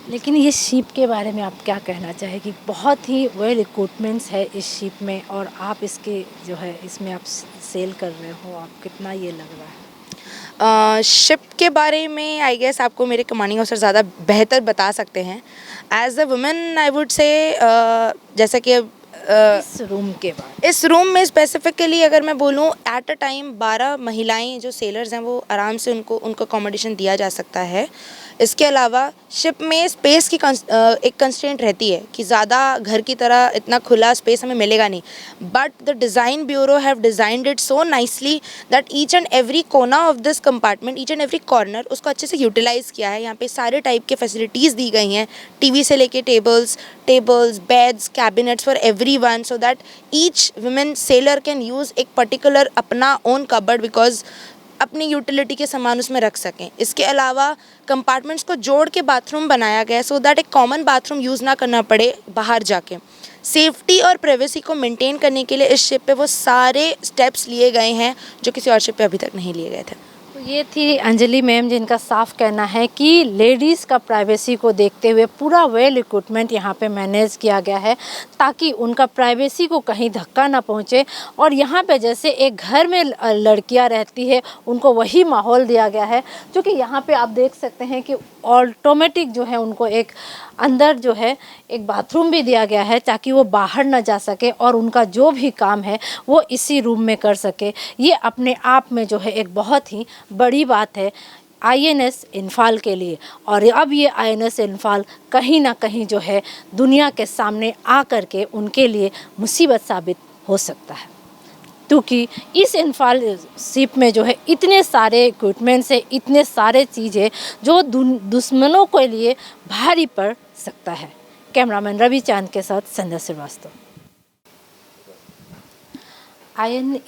लेकिन ये शिप के बारे में आप क्या कहना चाहेंगी? बहुत ही वेल इक्विपमेंट्स है इस शिप में और आप इसके जो है इसमें आप सेल कर रहे हो, आप कितना ये लग रहा है? शिप के बारे में आई गेस आपको मेरे कमांडिंग ऑफिसर ज़्यादा बेहतर बता सकते हैं। As a women I would say जैसा कि इस रूम के बाद इस रूम में स्पेसिफिकली अगर मैं बोलूँ एट अ टाइम 12 महिलाएं जो सेलर्स हैं वो आराम से उनको अकोमोडेशन दिया जा सकता है। इसके अलावा शिप में स्पेस की एक कंस्ट्रेंट रहती है कि ज़्यादा घर की तरह इतना खुला स्पेस हमें मिलेगा नहीं, but the design bureau have designed it so nicely that each and every कोना of this compartment, each and every corner उसको अच्छे से यूटिलाइज़ किया है। यहाँ पे सारे टाइप के फैसिलिटीज़ दी गई हैं, टीवी से लेके tables, beds, cabinets for everyone, so that each women seller can use एक पर्टिकुलर अपना ओन कबर्ड बिकॉज अपनी यूटिलिटी के सामान उसमें रख सकें। इसके अलावा कंपार्टमेंट्स को जोड़ के बाथरूम बनाया गया है सो दैट एक कॉमन बाथरूम यूज़ ना करना पड़े बाहर जाके। सेफ्टी और प्राइवेसी को मेंटेन करने के लिए इस शिप पे वो सारे स्टेप्स लिए गए हैं जो किसी और शिप पे अभी तक नहीं लिए गए थे। तो ये थी अंजलि मैम जिनका साफ कहना है कि लेडीज़ का प्राइवेसी को देखते हुए पूरा वेल इक्विपमेंट यहाँ पे मैनेज किया गया है ताकि उनका प्राइवेसी को कहीं धक्का ना पहुँचे। और यहाँ पे जैसे एक घर में लड़कियाँ रहती है उनको वही माहौल दिया गया है, जो कि यहाँ पे आप देख सकते हैं कि ऑटोमेटिक जो है उनको एक अंदर जो है एक बाथरूम भी दिया गया है ताकि वो बाहर ना जा सके और उनका जो भी काम है वो इसी रूम में कर सके। ये अपने आप में जो है एक बहुत ही बड़ी बात है आईएनएस इन्फाल के लिए। और अब ये आईएनएस इन्फाल कहीं ना कहीं जो है दुनिया के सामने आ कर के उनके लिए मुसीबत साबित हो सकता है, क्योंकि इस इन्फाल शिप में जो है इतने सारे इक्विपमेंट्स है, इतने सारे चीज़ें जो दुश्मनों के लिए भारी पड़ सकता है। कैमरामैन रवि चांद के साथ संध्या श्रीवास्तव।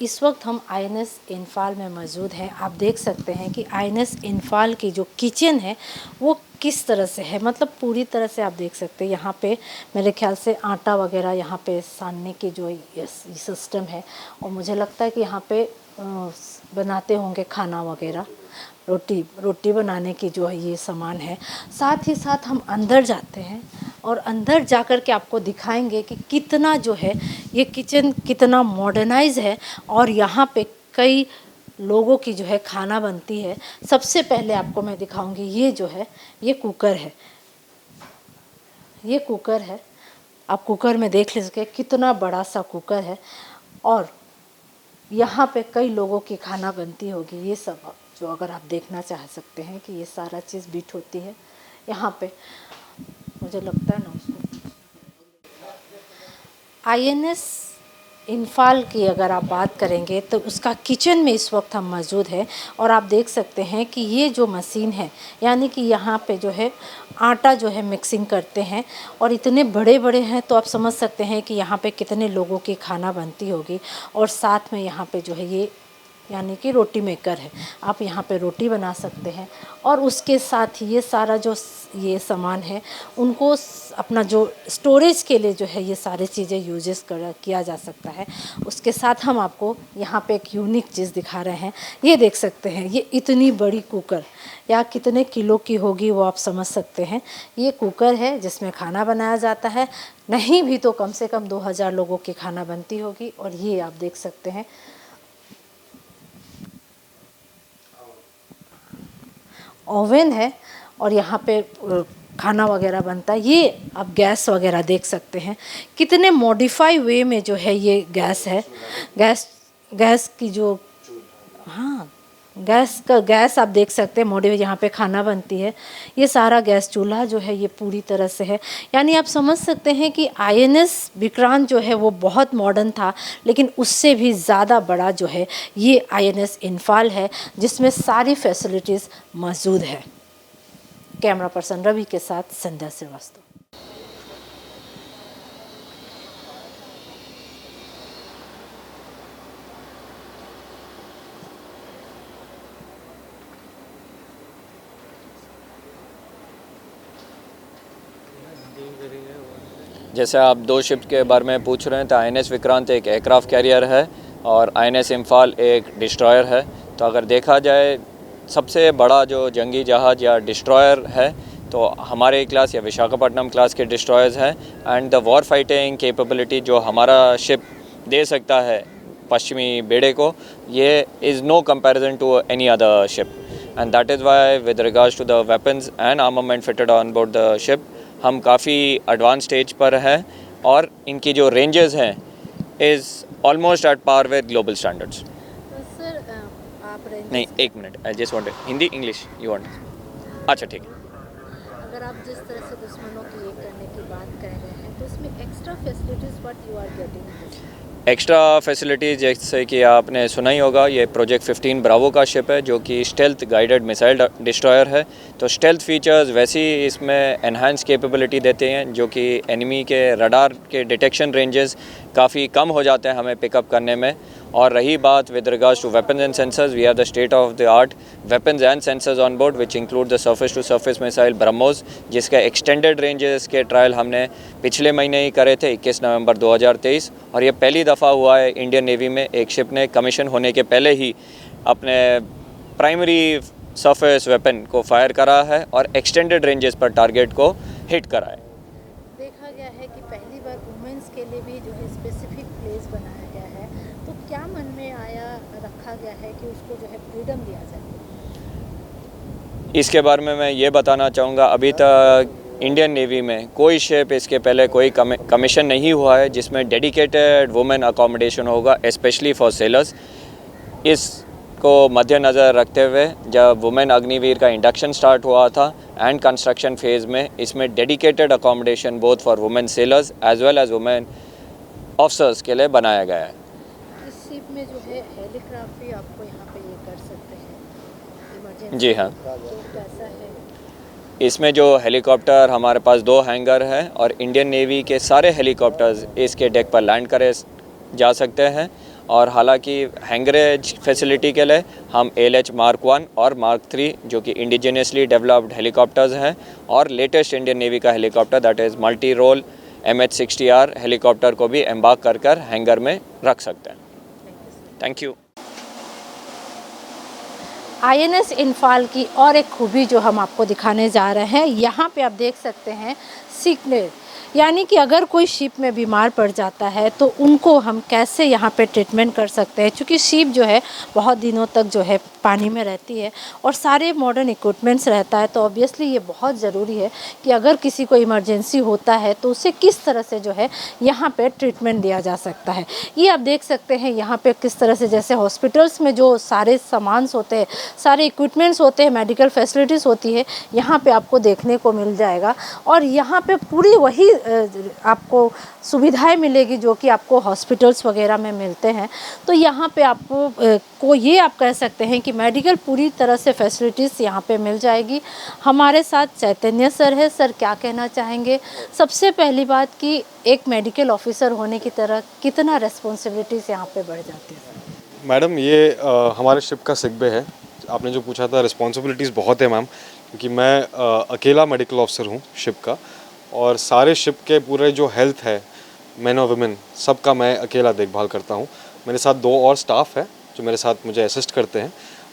इस वक्त हम आईएनएस इन्फाल में मौजूद हैं। आप देख सकते हैं कि आईएनएस इन्फाल की जो किचन है वो किस तरह से है, मतलब पूरी तरह से आप देख सकते हैं। यहाँ पे मेरे ख्याल से आटा वगैरह यहाँ पे सानने की जो ये सिस्टम है, और मुझे लगता है कि यहाँ पे बनाते होंगे खाना वगैरह, रोटी बनाने की जो है ये सामान है। साथ ही साथ हम अंदर जाते हैं और अंदर जाकर के आपको दिखाएंगे कि कितना जो है ये किचन कितना मॉडर्नाइज है और यहाँ पे कई लोगों की जो है खाना बनती है। सबसे पहले आपको मैं दिखाऊंगी ये जो है ये कुकर है, ये कुकर है। आप कुकर में देख लीजिए कितना बड़ा सा कुकर है और यहाँ पे कई लोगों की खाना बनती होगी। ये सब जो अगर आप देखना चाह सकते हैं कि ये सारा चीज़ बीट होती है यहाँ पे, मुझे लगता है ना उसको आईएनएस इन्फाल की अगर आप बात करेंगे तो उसका किचन में इस वक्त हम मौजूद है। और आप देख सकते हैं कि ये जो मशीन है यानी कि यहाँ पे जो है आटा जो है मिक्सिंग करते हैं और इतने बड़े बड़े हैं तो आप समझ सकते हैं कि यहाँ पे कितने लोगों की खाना बनती होगी। और साथ में यहाँ पे जो है ये यानी कि रोटी मेकर है, आप यहाँ पे रोटी बना सकते हैं। और उसके साथ ही ये सारा जो ये सामान है उनको अपना जो स्टोरेज के लिए जो है ये सारी चीज़ें यूजेस किया जा सकता है। उसके साथ हम आपको यहाँ पे एक यूनिक चीज़ दिखा रहे हैं। ये देख सकते हैं ये इतनी बड़ी कुकर या कितने किलो की होगी वो आप समझ सकते हैं। ये कुकर है जिसमें खाना बनाया जाता है, नहीं भी तो कम से कम 2000 लोगों की खाना बनती होगी। और ये आप देख सकते हैं ओवन है और यहाँ पे खाना वगैरह बनता है। ये आप गैस वगैरह देख सकते हैं कितने मॉडिफाई वे में जो है ये गैस है। गैस की जो हाँ गैस आप देख सकते हैं मॉडिफाई, यहाँ पे खाना बनती है। ये सारा गैस चूल्हा जो है ये पूरी तरह से है। यानी आप समझ सकते हैं कि आईएनएस विक्रांत जो है वो बहुत मॉडर्न था, लेकिन उससे भी ज़्यादा बड़ा जो है ये आईएनएस इन्फाल है जिसमें सारी फैसिलिटीज़ मौजूद है। कैमरा पर्सन रवि के साथ संध्या श्रीवास्तव। जैसे आप दो शिप के बारे में पूछ रहे हैं तो आईएनएस विक्रांत एक एयरक्राफ्ट कैरियर है और आईएनएस इम्फाल एक डिस्ट्रॉयर है। तो अगर देखा जाए सबसे बड़ा जो जंगी जहाज़ या डिस्ट्रॉयर है तो हमारे क्लास या विशाखापट्टनम क्लास के डिस्ट्रॉयर्स हैं। And the war fighting capability जो हमारा शिप दे सकता है पश्चिमी बेड़े को, ये is no comparison to any other ship. And that is why with regards to the weapons and armament fitted on board the ship हम काफ़ी एडवांस स्टेज पर हैं। और इनकी जो रेंजेस हैं is almost at par with global standards. तो sir आप नहीं, एक minute, I just want Hindi English you want? अच्छा ठीक है। अगर आप जिस तरह से दुश्मनों की ये करने की बात कह रहे हैं तो इसमें extra facilities what you are getting? Extra facilities जैसे कि आपने सुना ही होगा, ये प्रोजेक्ट 15 ब्रावो का शिप है जो कि स्टेल्थ गाइडेड मिसाइल डिस्ट्रॉयर है। तो स्टेल्थ फीचर्स वैसी इसमें एनहांस कैपेबिलिटी देते हैं जो कि एनिमी के रडार के डिटेक्शन रेंजेस काफ़ी कम हो जाते हैं हमें पिकअप करने में। और रही बात with regards to weapons and sensors, we have the state of the art weapons and sensors on board which include the surface to surface missile BrahMos, जिसका एक्सटेंडेड रेंजेस के ट्रायल हमने पिछले महीने ही करे थे 21 नवंबर 2023। और ये पहली दफ़ा हुआ है इंडियन नेवी में एक शिप ने कमीशन होने के पहले ही अपने प्राइमरी सरफेस वेपन को फायर करा है और एक्सटेंडेड रेंजेस पर टारगेट को हिट करा है। देखा गया है कि पहली बार वुमेन्स के लिए भी जो है स्पेसिफिक प्लेस बनाया गया है, तो क्या मन में आया रखा गया है कि उसको जो है फ्रीडम दिया जाए? इसके बारे में मैं ये बताना चाहूँगा, अभी तक इंडियन नेवी में कोई शिप इसके पहले कोई कमीशन नहीं हुआ है जिसमें डेडिकेटेड वुमेन अकोमोडेशन होगा, स्पेशली फॉर सेलर्स। इसको मद्देनज़र रखते हुए जब वुमेन अग्निवीर का इंडक्शन स्टार्ट हुआ था एंड कंस्ट्रक्शन फेज़ में, इसमें dedicated accommodation both for women sailors as well as women officers के लिए बनाया गया है। इस शिप में जो है हेलीक्राफ्ट भी आपको यहाँ पे ये कर सकते हैं इमरजेंसी? जी हाँ, तो कैसा है? इसमें जो हेलीकॉप्टर हमारे पास 2 हैंगर हैं और इंडियन नेवी के सारे हेलीकॉप्टर्स इसके डेक पर लैंड करे जा सकते हैं। और हालांकि हैंगरेज फैसिलिटी के लिए हम ALH Mark 1 और Mark 3 जो कि इंडिजिनियसली डेवलप्ड हेलीकॉप्टर्स हैं और लेटेस्ट इंडियन नेवी का helicopter that is multi role MH-60R helicopter को भी एम्बार्क कर हैंगर में रख सकते हैं। Thank you. INS इम्फाल की और एक खूबी जो हम आपको दिखाने जा रहे हैं, यहाँ पे आप देख सकते हैं सिकनेट, यानी कि अगर कोई शिप में बीमार पड़ जाता है तो उनको हम कैसे यहाँ पे ट्रीटमेंट कर सकते हैं, क्योंकि शिप जो है बहुत दिनों तक जो है पानी में रहती है और सारे मॉडर्न इक्विपमेंट्स रहता है, तो ऑब्वियसली ये बहुत ज़रूरी है कि अगर किसी को इमरजेंसी होता है तो उसे किस तरह से जो है यहाँ पे ट्रीटमेंट दिया जा सकता है। ये आप देख सकते हैं यहाँ पे किस तरह से, जैसे हॉस्पिटल्स में जो सारे सामान्स होते हैं, सारे इक्विपमेंट्स होते हैं, मेडिकल फैसिलिटीज़ होती है, यहाँ पे आपको देखने को मिल जाएगा। और यहाँ पे पूरी वही आपको सुविधाएं मिलेगी जो कि आपको हॉस्पिटल्स वगैरह में मिलते हैं। तो यहाँ पे आपको को ये आप कह सकते हैं कि मेडिकल पूरी तरह से फैसिलिटीज़ यहाँ पे मिल जाएगी। हमारे साथ चैतन्य सर है। सर क्या कहना चाहेंगे? सबसे पहली बात कि एक मेडिकल ऑफिसर होने की तरह कितना रिस्पॉन्सिबिलिटीज़ यहाँ पे बढ़ जाती है? मैडम ये हमारे शिप का सिग्बे है। आपने जो पूछा था, रिस्पॉन्सिबिलिटीज़ बहुत है मैम, क्योंकि मैं अकेला मेडिकल ऑफिसर हूँ शिप का, और सारे शिप के पूरे जो हेल्थ है, मैन और वुमेन, सबका मैं अकेला देखभाल करता हूँ। मेरे साथ 2 और स्टाफ है जो मेरे साथ मुझे असिस्ट करते हैं,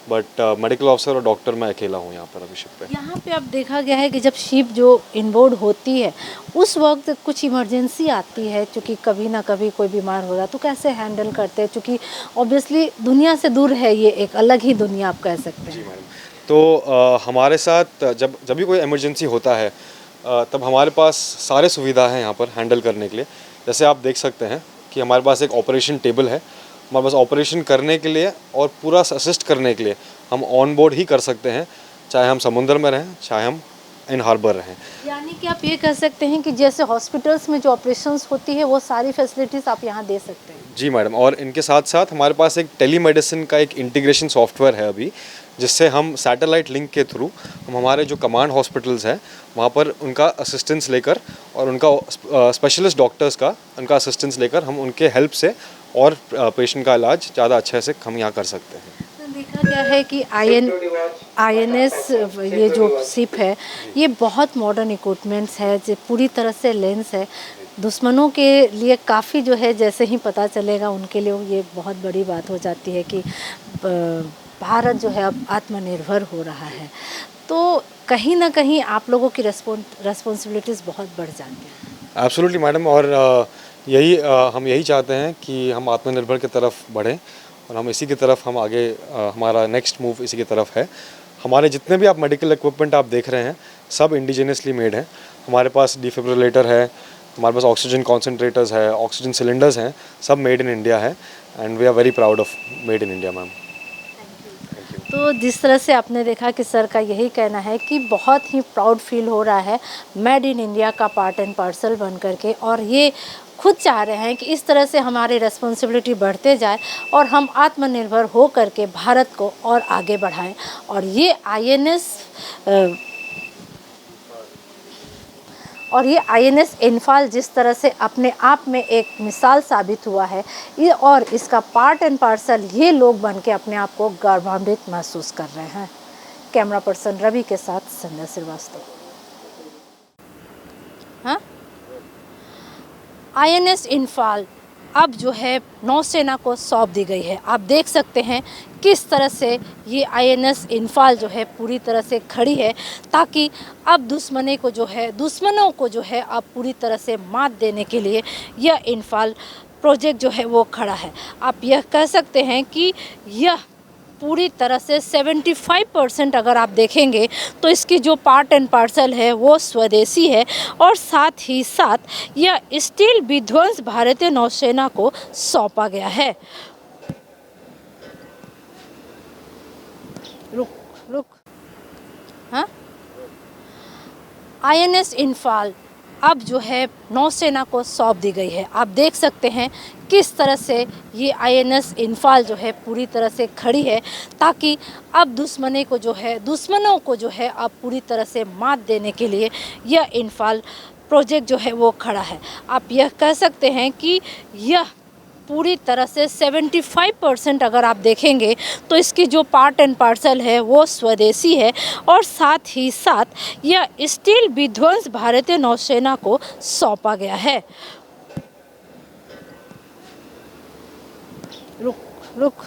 बट मेडिकल ऑफिसर और डॉक्टर मैं अकेला हूँ यहाँ पर अभी शिप पे। यहाँ पे अब देखा गया है कि जब शिप जो इनबोर्ड होती है उस वक्त कुछ इमरजेंसी आती है, क्योंकि कभी ना कभी कोई बीमार हो रहा, तो कैसे हैंडल करते हैं? क्योंकि ऑब्वियसली दुनिया से दूर है, ये एक अलग ही दुनिया आप कह सकते हैं। जी मैडम, तो हमारे साथ जब भी कोई इमरजेंसी होता है तब हमारे पास सारे सुविधा हैं यहाँ पर हैंडल करने के लिए। जैसे आप देख सकते हैं कि हमारे पास एक ऑपरेशन टेबल है। हमारे पास ऑपरेशन करने के लिए और पूरा असिस्ट करने के लिए हम ऑन बोर्ड ही कर सकते हैं, चाहे हम समुद्र में रहें, चाहे हम इन हार्बर रहें। यानी कि आप ये कह सकते हैं कि जैसे हॉस्पिटल्स में जो ऑपरेशंस होती है वो सारी फैसिलिटीज़ आप यहाँ दे सकते हैं। जी मैडम, और इनके साथ साथ हमारे पास एक टेलीमेडिसिन का एक इंटीग्रेशन सॉफ्टवेयर है अभी, जिससे हम सैटेलाइट लिंक के थ्रू हम हमारे जो कमांड हॉस्पिटल्स हैं वहाँ पर उनका असिस्टेंस लेकर और उनका स्पेशलिस्ट डॉक्टर्स का उनका असिस्टेंस लेकर हम उनके हेल्प से और पेशेंट का इलाज ज़्यादा अच्छे से हम यहाँ कर सकते हैं। तो देखा गया है कि INS ये जो शिप है ये बहुत मॉडर्न इक्विपमेंट्स है, जो पूरी तरह से लेंस है। दुश्मनों के लिए काफ़ी जो है, जैसे ही पता चलेगा उनके लिए ये बहुत बड़ी बात हो जाती है कि भारत जो है अब आत्मनिर्भर हो रहा है। तो कहीं ना कहीं आप लोगों की रिस्पॉन्सिबिलिटीज़ बहुत बढ़ जाती हैं। एब्सोल्युटली मैडम, और हम यही चाहते हैं कि हम आत्मनिर्भर की तरफ बढ़ें और हम इसी की तरफ हम आगे हमारा नेक्स्ट मूव इसी की तरफ है। हमारे जितने भी आप मेडिकल इक्विपमेंट आप देख रहे हैं सब इंडिजिनियसली मेड हैं। हमारे पास डिफिब्रिलेटर है, हमारे पास ऑक्सीजन कॉन्सेंट्रेटर्स है, ऑक्सीजन सिलेंडर्स हैं, सब मेड इन इंडिया है and we are very proud of made in India ma'am. तो जिस तरह से आपने देखा कि सर का यही कहना है कि बहुत ही प्राउड फील हो रहा है मेड इन इंडिया का पार्ट एंड पार्सल बन करके, और ये खुद चाह रहे हैं कि इस तरह से हमारी रिस्पॉन्सिबिलिटी बढ़ते जाए और हम आत्मनिर्भर हो करके भारत को और आगे बढ़ाएं। और ये आईएनएस इम्फाल जिस तरह से अपने आप में एक मिसाल साबित हुआ है, ये और इसका पार्ट एंड पार्सल ये लोग बन के अपने आप को गौरवान्वित महसूस कर रहे हैं। कैमरा पर्सन रवि के साथ संध्या श्रीवास्तव। हाँ, आईएनएस इम्फाल अब जो है नौसेना को सौंप दी गई है। आप देख सकते हैं किस तरह से ये आईएनएस इम्फाल जो है पूरी तरह से खड़ी है, ताकि अब दुश्मनों को जो है अब पूरी तरह से मात देने के लिए यह इम्फाल प्रोजेक्ट जो है वो खड़ा है। आप यह कह सकते हैं कि यह पूरी तरह से 75% अगर आप देखेंगे तो इसकी जो पार्ट एंड पार्सल है वो स्वदेशी है, और साथ ही साथ यह स्टील विध्वंस भारतीय नौसेना को सौंपा गया है। रुक हाँ, आईएनएस इम्फाल अब जो है नौसेना को सौंप दी गई है। आप देख सकते हैं किस तरह से ये आईएनएस इम्फाल जो है पूरी तरह से खड़ी है, ताकि अब दुश्मनों को जो है अब पूरी तरह से मात देने के लिए यह इम्फाल प्रोजेक्ट जो है वो खड़ा है। आप यह कह सकते हैं कि यह पूरी तरह से 75% अगर आप देखेंगे तो इसकी जो पार्ट एंड पार्सल है वो स्वदेशी है, और साथ ही साथ यह स्टील विध्वंस भारतीय नौसेना को सौंपा गया है। रुक